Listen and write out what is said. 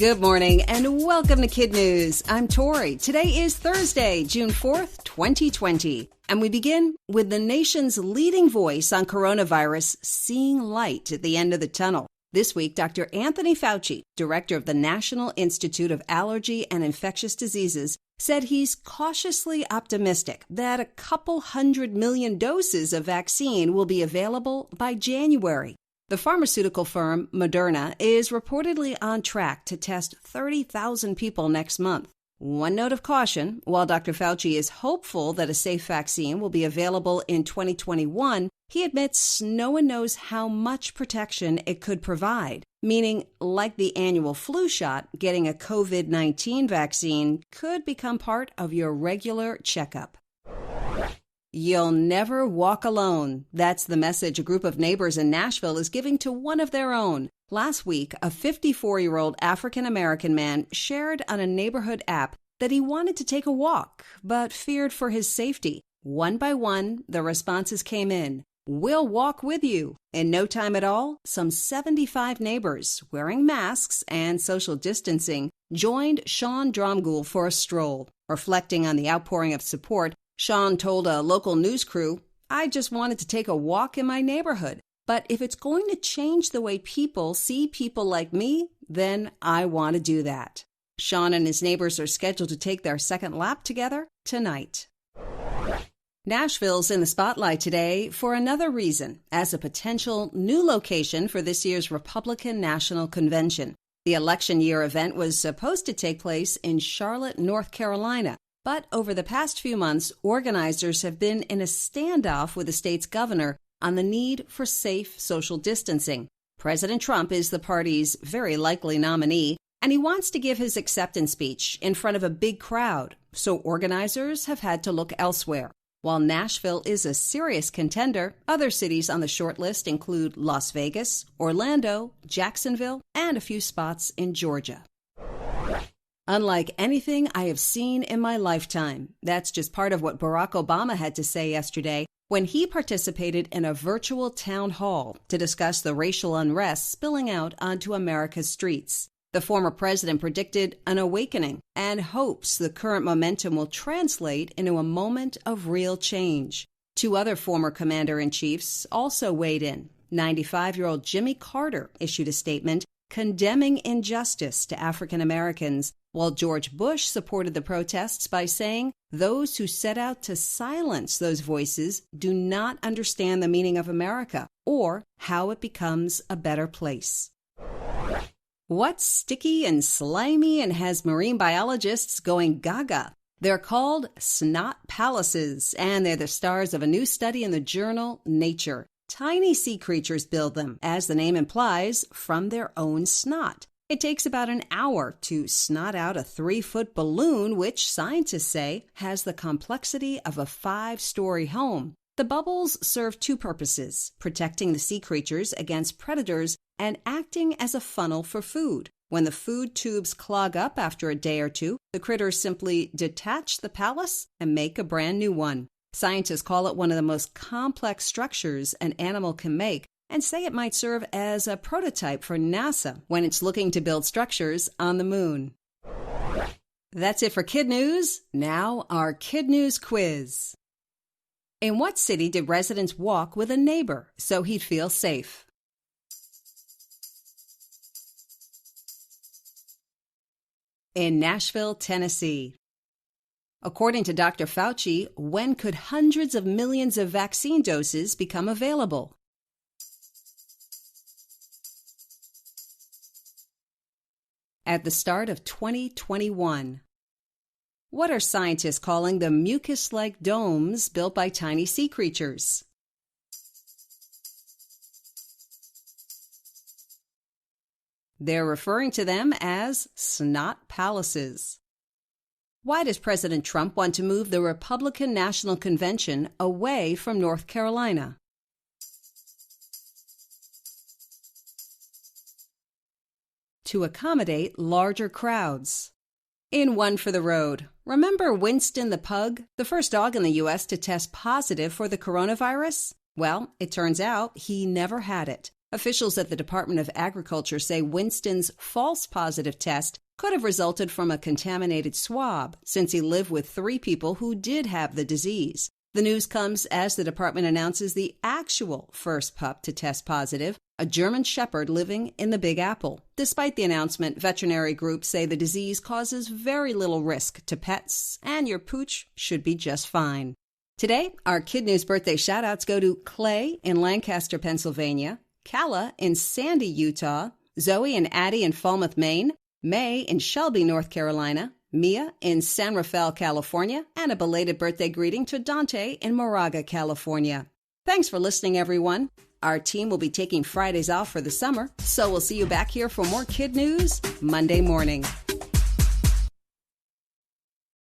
Good morning and welcome to KidNuz. I'm Tori. Today is Thursday, June 4th, 2020. And we begin with the nation's leading voice on coronavirus seeing light at the end of the tunnel. This week, Dr. Anthony Fauci, director of the National Institute of Allergy and Infectious Diseases, said he's cautiously optimistic that a couple 100 million doses of vaccine will be available by January. The pharmaceutical firm Moderna is reportedly on track to test 30,000 people next month. One note of caution, while Dr. Fauci is hopeful that a safe vaccine will be available in 2021, he admits no one knows how much protection it could provide, meaning, like the annual flu shot, getting a COVID-19 vaccine could become part of your regular checkup. You'll never walk alone. That's the message a group of neighbors in Nashville is giving to one of their own. Last week, a 54-year-old African-American man shared on a neighborhood app that he wanted to take a walk, but feared for his safety. One by one, the responses came in. We'll walk with you. In no time at all, some 75 neighbors, wearing masks and social distancing, joined Sean Dromgoole for a stroll. Reflecting on the outpouring of support, Sean told a local news crew, "I just wanted to take a walk in my neighborhood. But if it's going to change the way people see people like me, then I want to do that." Sean and his neighbors are scheduled to take their second lap together tonight. Nashville's in the spotlight today for another reason, as a potential new location for this year's Republican National Convention. The election year event was supposed to take place in Charlotte, North Carolina. But over the past few months, organizers have been in a standoff with the state's governor on the need for safe social distancing. President Trump is the party's very likely nominee, and he wants to give his acceptance speech in front of a big crowd, so organizers have had to look elsewhere. While Nashville is a serious contender, other cities on the short list include Las Vegas, Orlando, Jacksonville, and a few spots in Georgia. Unlike anything I have seen in my lifetime. That's just part of what Barack Obama had to say yesterday when he participated in a virtual town hall to discuss the racial unrest spilling out onto America's streets. The former president predicted an awakening and hopes the current momentum will translate into a moment of real change. Two other former commander-in-chiefs also weighed in. 95-year-old Jimmy Carter issued a statement condemning injustice to African Americans, while George Bush supported the protests by saying those who set out to silence those voices do not understand the meaning of America or how it becomes a better place. What's sticky and slimy and has marine biologists going gaga? They're called Snot palaces, and they're the stars of a new study in the journal Nature. Tiny sea creatures build them, as the name implies, from their own snot. It takes about an hour to snot out a 3-foot balloon, which scientists say has the complexity of a 5-story home. The bubbles serve two purposes: protecting the sea creatures against predators and acting as a funnel for food. When the food tubes clog up after a day or two, the critters simply detach the palace and make a brand new one. Scientists call it one of the most complex structures an animal can make and say it might serve as a prototype for NASA when it's looking to build structures on the moon. That's it for KidNuz. Now our KidNuz quiz. In what city did residents walk with a neighbor so he'd feel safe? In Nashville, Tennessee. According to Dr. Fauci, when could hundreds of millions of vaccine doses become available? At the start of 2021. What are scientists calling the mucus-like domes built by tiny sea creatures? They're referring to them as snot palaces. Why does President Trump want to move the Republican National Convention away from North Carolina? To accommodate larger crowds. In One for the Road, remember Winston the pug, the first dog in the U.S. to test positive for the coronavirus? Well, it turns out he never had it. Officials at the Department of Agriculture say Winston's false positive test could have resulted from a contaminated swab, since he lived with 3 people who did have the disease. The news comes as the department announces the actual first pup to test positive, a German Shepherd living in the Big Apple. Despite the announcement, veterinary groups say the disease causes very little risk to pets, and your pooch should be just fine. Today, our KidNuz birthday shout-outs go to Clay in Lancaster, Pennsylvania, Kala in Sandy, Utah, Zoe and Addie in Falmouth, Maine, May in Shelby, North Carolina, Mia in San Rafael, California, and a belated birthday greeting to Dante in Moraga, California. Thanks for listening, everyone. Our team will be taking Fridays off for the summer, so we'll see you back here for more KidNuz Monday morning.